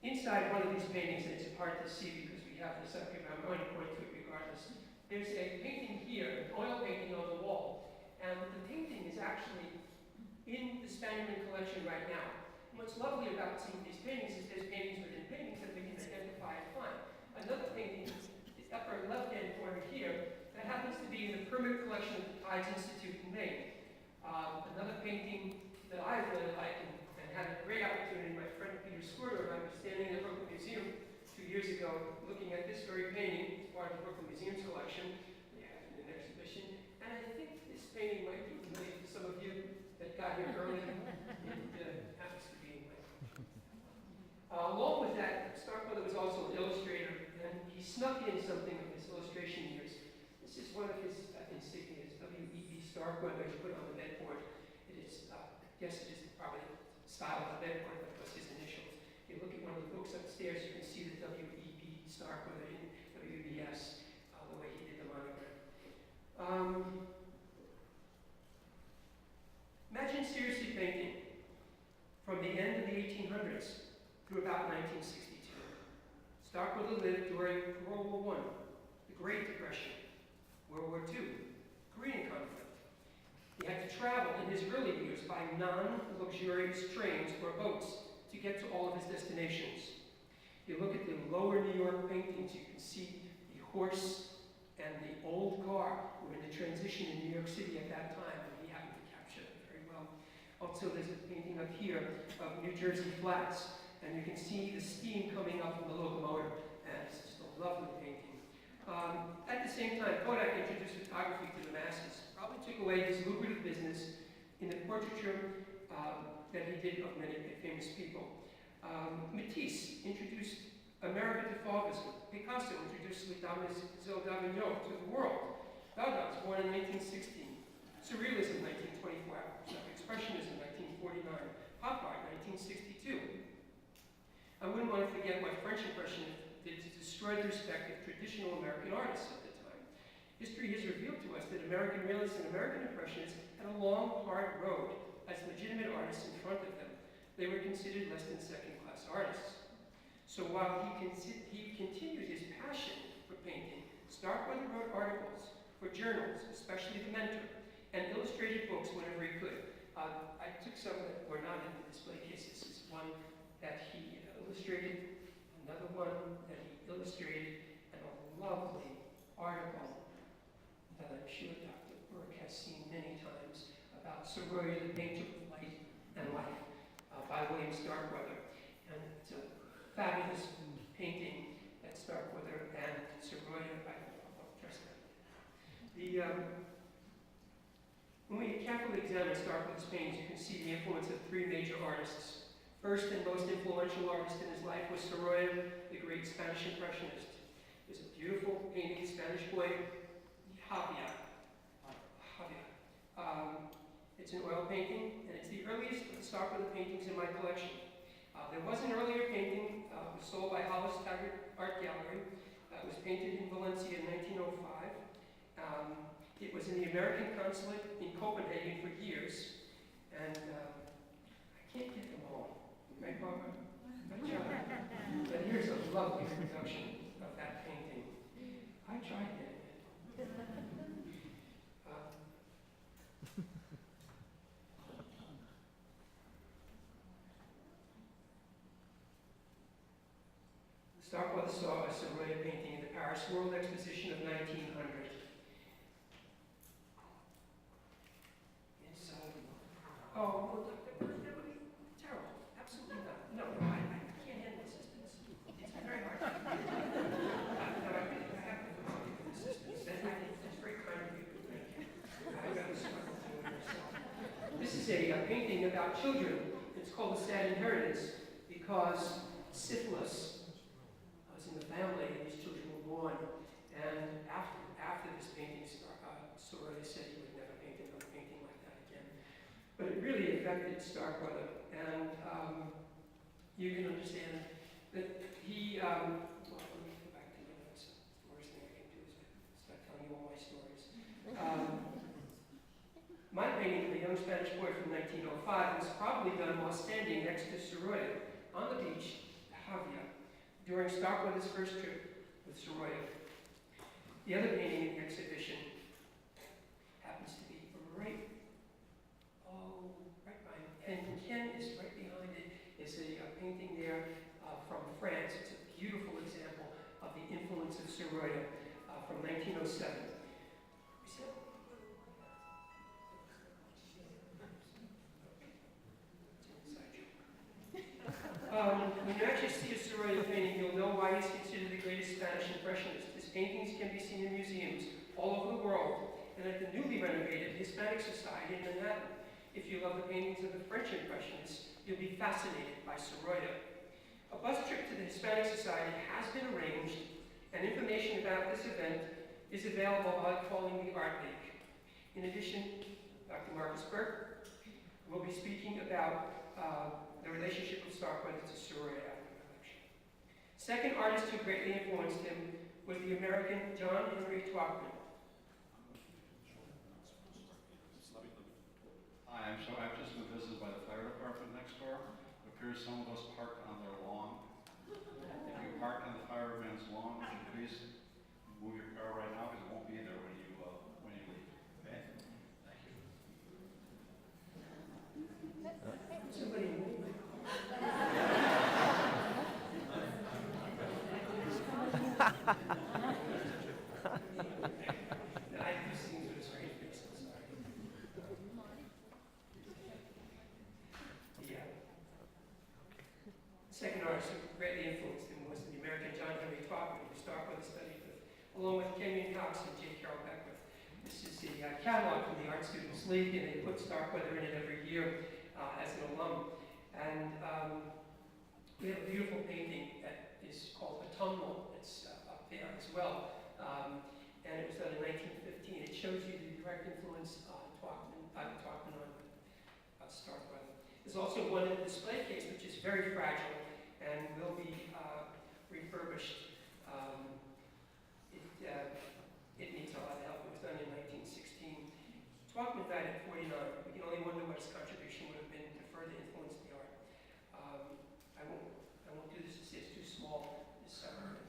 Inside one of these paintings, and it's hard to see because we have this up here, but I'm going to point to it regardless. There's a painting here, an oil painting on the wall, and the painting is actually in the Spaniard collection right now. And what's lovely about seeing these paintings is there's paintings within paintings that we can identify and find. Another painting, the upper left-hand corner here, that happens to be in the permanent collection of the Tides Institute in Maine. Another painting that I really like and had a great opportunity. My friend Peter Squirter and I were standing in the Brooklyn Museum 2 years ago looking at this very painting. It's part of the Brooklyn Museum's collection. They have it in an exhibition. And I think this painting might be familiar to some of you that got here early. It happens to be in my along with that, Starkweather was also an illustrator, and he snuck in something of his illustration years. This is one of his insignias, W.E.B. Starkweather, he put on the bedboard. It is, I guess it is probably style of the bedboard, but it was his initials. If you look at one of the books upstairs, you can see the W.E.B. Starkweather in W.B.S., the way he did the monogram. Imagine seriously painting from the end of the 1800s through about 1962. Starkweather lived during World War I, the Great Depression, World War II, Korean conflict. He had to travel in his early years by non-luxurious trains or boats to get to all of his destinations. If you look at the lower New York paintings, you can see the horse and the old car were in the transition in New York City at that time, and he happened to capture it very well. Also, there's a painting up here of New Jersey flats, and you can see the steam coming up from the locomotive, and it's just a lovely painting. At the same time, Kodak introduced photography to the masses, probably took away his lucrative business in the portraiture that he did of many famous people. Matisse introduced America to fauvism. Picasso introduced Les Dames d'Avignon to the world. Degas was born in 1916. Surrealism, 1924. Expressionism, 1949. Pop art, 1962. I wouldn't want to forget my French impression did to destroy the respect of traditional American artists at the time. History has revealed to us that American realists and American impressionists had a long, hard road as legitimate artists in front of them. They were considered less than second-class artists. So while he continued his passion for painting, Starkweather wrote articles for journals, especially The Mentor, and illustrated books whenever he could. I took some that were not in the display case. This is one that he illustrated, another one that he illustrated, and a lovely article that I'm sure Dr. Burke has seen many times about Sorolla, the Painter of Light and Life, by William Starkweather. And it's a fabulous painting that Starkweather and Sorolla, I'll address that. When we carefully examine Starkweather's paintings, you can see the influence of three major artists. First and most influential artist in his life was Sorolla, the great Spanish impressionist. There's a beautiful painting, Spanish boy, Javier. It's an oil painting, and it's the earliest of the Starkweather paintings in my collection. There was an earlier painting, it was sold by Hollis Taggart Art Gallery. It was painted in Valencia in 1905. It was in the American consulate in Copenhagen for years, and I can't get them all. Right, Barbara? Good job. But here's a lovely reproduction of that painting. I tried getting it. Starkweather saw a Sorolla painting in the Paris World Exposition of 1900. It's, oh, that would be terrible. Absolutely not. No, I can't handle assistance. It's very hard. I have to assistance. That's very kind of you. Thank you. I've got to struggle doing it myself. This is a painting about children. It's called The Sad Inheritance because syphilis was in the family and these children were born. And after this painting, Sorolla said he would never paint another painting like that again. But it really affected Starkweather, and you can understand that he, well, let me go back to my notes. The worst thing I can do is start telling you all my stories. My painting of a young Spanish boy from 1905 was probably done while standing next to Sorolla on the beach, Javia, during Starkweather's first trip with Sorolla. The other painting in the exhibition happens to be right behind, and Ken is right behind it. It's a painting there from France. It's a beautiful example of the influence of Sorolla from 1907. When you actually see a Sorolla painting, you'll know why he's considered the greatest Spanish impressionist. His paintings can be seen in museums all over the world and at the newly renovated Hispanic Society in Manhattan. If you love the paintings of the French Impressionists, you'll be fascinated by Sorolla. A bus trip to the Hispanic Society has been arranged, and information about this event is available by calling the Art League. In addition, Dr. Marcus Burke will be speaking about the relationship of Starkweather to Sorolla after the election. Second artist who greatly influenced him was the American John Henry Twachtman. Hi, I've just been visited by the fire department next door. It appears some of us parked on their lawn. If you park on the fireman's lawn, please move your car right now because it won't be there when you leave. Okay? Thank you. Somebody move. I do scenes with a straight face, I'm sorry. Yeah. The second artist who greatly influenced him was the American John Henry Twachtman, who Starkweather studied with, along with Kenyon Cox and J. Carroll Beckwith. This is the catalog from the Art Students League, and they put Starkweather in it every year as an alum. And we have a beautiful painting that is called Autumnal. It's up there as well. And it was done in 1915. It shows you the direct influence on Twachtman on Starkweather. There's also one in the display case, which is very fragile and will be refurbished. It needs a lot of help. It was done in 1916. Twachtman died at 49. We can only wonder what his contribution would have been to further influence the art. I won't do this to say it's too small.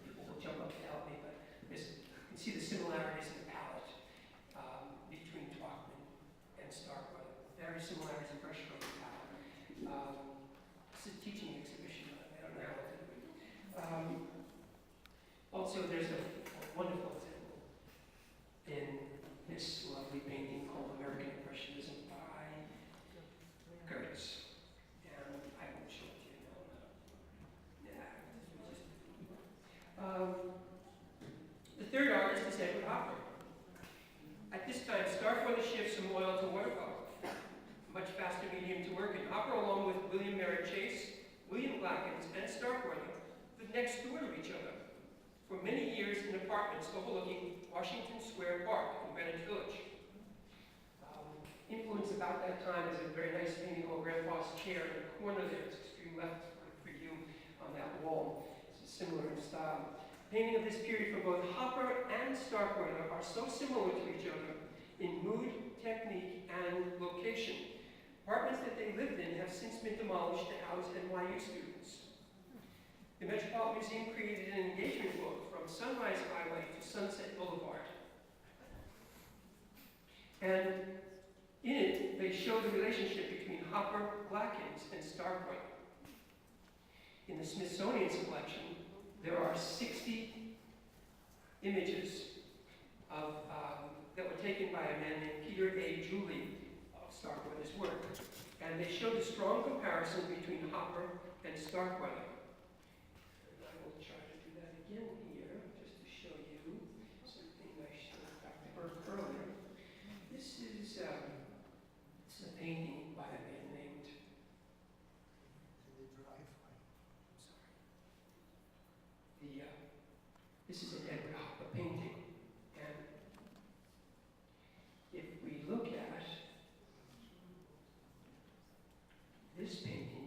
People will jump up to help me, but you can see the similarities in the palette between Twachtman and Starkweather. Very similarities in brush stroke and palette. It's a teaching exhibition. I don't know how to do it. Also, there's a wonderful example in this lovely painting called American Impressionism by Curtis. And I won't show it to you now. The third artist is Edward Hopper. At this time, Starkweather shifts from oil to watercolor, a much faster medium to work in. Hopper, along with William Merritt Chase, William Blackens, and Starkweather, lived next door to each other for many years in apartments overlooking Washington Square Park in Greenwich Village. Influence about that time is a very nice painting called Grandpa's Chair in the corner there. It's extreme left for you on that wall. It's similar in style. Painting of this period for both Hopper and Starkweather are so similar to each other in mood, technique, and location. Apartments that they lived in have since been demolished to house NYU students. The Metropolitan Museum created an engagement book from Sunrise Highway to Sunset Boulevard. And in it, they show the relationship between Hopper, Blackens, and Starkweather. In the Smithsonian's collection, there are 60 images of, that were taken by a man named Peter A. Julie of Starkweather's work. And they show the strong comparison between Hopper and Starkweather. And I will try to do that again here, just to show you something I showed Dr. Burke earlier. This is it's a painting by a man named, this is an Edward Hopper painting. And if we look at this painting,